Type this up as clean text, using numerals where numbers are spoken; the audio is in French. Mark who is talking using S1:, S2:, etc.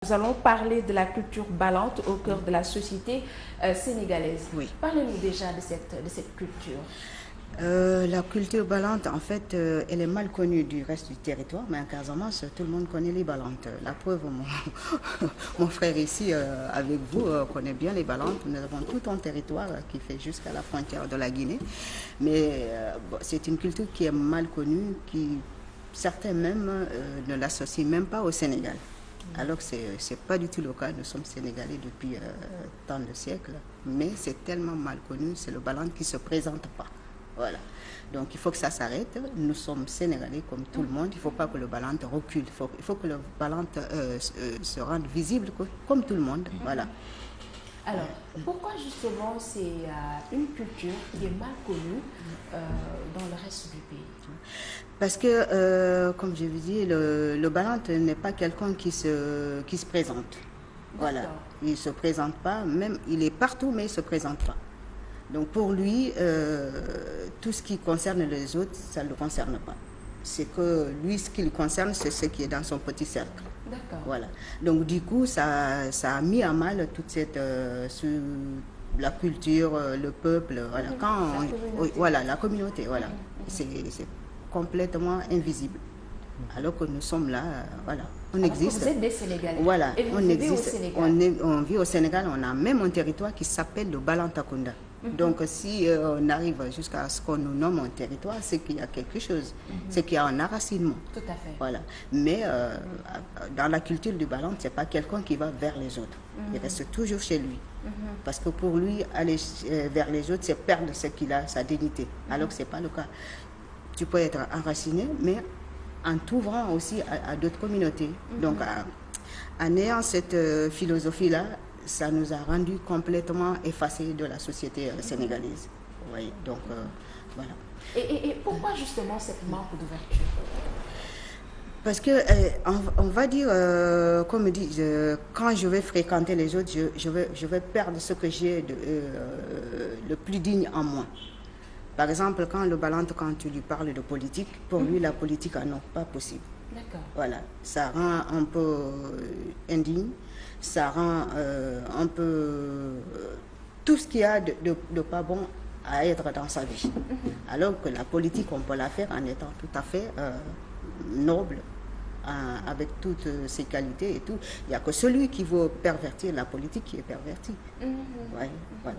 S1: nous allons parler de la culture ballante au cœur de la société sénégalaise.
S2: Oui.
S1: Parlez-nous déjà de cette culture.
S2: La culture ballante, en fait, elle est mal connue du reste du territoire, mais en Casamance, tout le monde connaît les ballantes. La preuve, mon frère ici, avec vous, connaît bien les ballantes. Nous avons tout un territoire qui fait jusqu'à la frontière de la Guinée. Mais bon, c'est une culture qui est mal connue, qui certains même ne l'associent même pas au Sénégal. Alors que ce n'est pas du tout le cas. Nous sommes sénégalais depuis tant de siècles, mais c'est tellement mal connu, c'est le ballante qui ne se présente pas. Voilà. Donc il faut que ça s'arrête. Nous sommes sénégalais comme tout le monde. Il ne faut pas que le ballante recule. Il faut que le ballante se rende visible comme tout le monde. Voilà.
S1: Alors, pourquoi justement c'est une culture qui est mal connue dans le reste du pays?
S2: Parce que, comme je vous dis, le ballante n'est pas quelqu'un qui se présente. Voilà. Il ne se présente pas. Même, il est partout, mais il ne se présente pas. Donc pour lui, tout ce qui concerne les autres, ça ne le concerne pas. C'est que lui, ce qui le concerne, c'est ce qui est dans son petit cercle.
S1: D'accord.
S2: Voilà. Donc du coup, ça a mis à mal toute cette la culture, le peuple. Voilà. Voilà, la communauté. Voilà. C'est complètement invisible. Alors que nous sommes là, voilà, on existe.
S1: Vous êtes des Sénégalais.
S2: Voilà,
S1: et vous
S2: on
S1: vivez
S2: existe.
S1: Au Sénégal.
S2: On vit au Sénégal, on a même un territoire qui s'appelle le Balantacounda. Donc si on arrive jusqu'à ce qu'on nous nomme un territoire, c'est qu'il y a quelque chose, c'est qu'il y a un enracinement.
S1: Tout à fait.
S2: Voilà. Mais dans la culture du Balante, ce n'est pas quelqu'un qui va vers les autres. Il reste toujours chez lui. Parce que pour lui, aller vers les autres, c'est perdre ce qu'il a, sa dignité. Alors que ce n'est pas le cas. Tu peux être enraciné, mais en t'ouvrant aussi à d'autres communautés. Donc, en ayant cette philosophie-là, ça nous a rendu complètement effacés de la société sénégalaise. Oui, donc, voilà.
S1: Et pourquoi justement cette manque d'ouverture?
S2: Parce que, on va dire, comme on dit, quand je vais fréquenter les autres, je vais perdre ce que j'ai le plus digne en moi. Par exemple, quand le ballante, quand tu lui parles de politique, pour lui, la politique, non, pas possible.
S1: D'accord.
S2: Voilà, ça rend un peu indigne, ça rend un peu tout ce qu'il y a de pas bon à être dans sa vie. Alors que la politique, on peut la faire en étant tout à fait noble, avec toutes ses qualités et tout. Il n'y a que celui qui veut pervertir la politique qui est perverti. Ouais, voilà.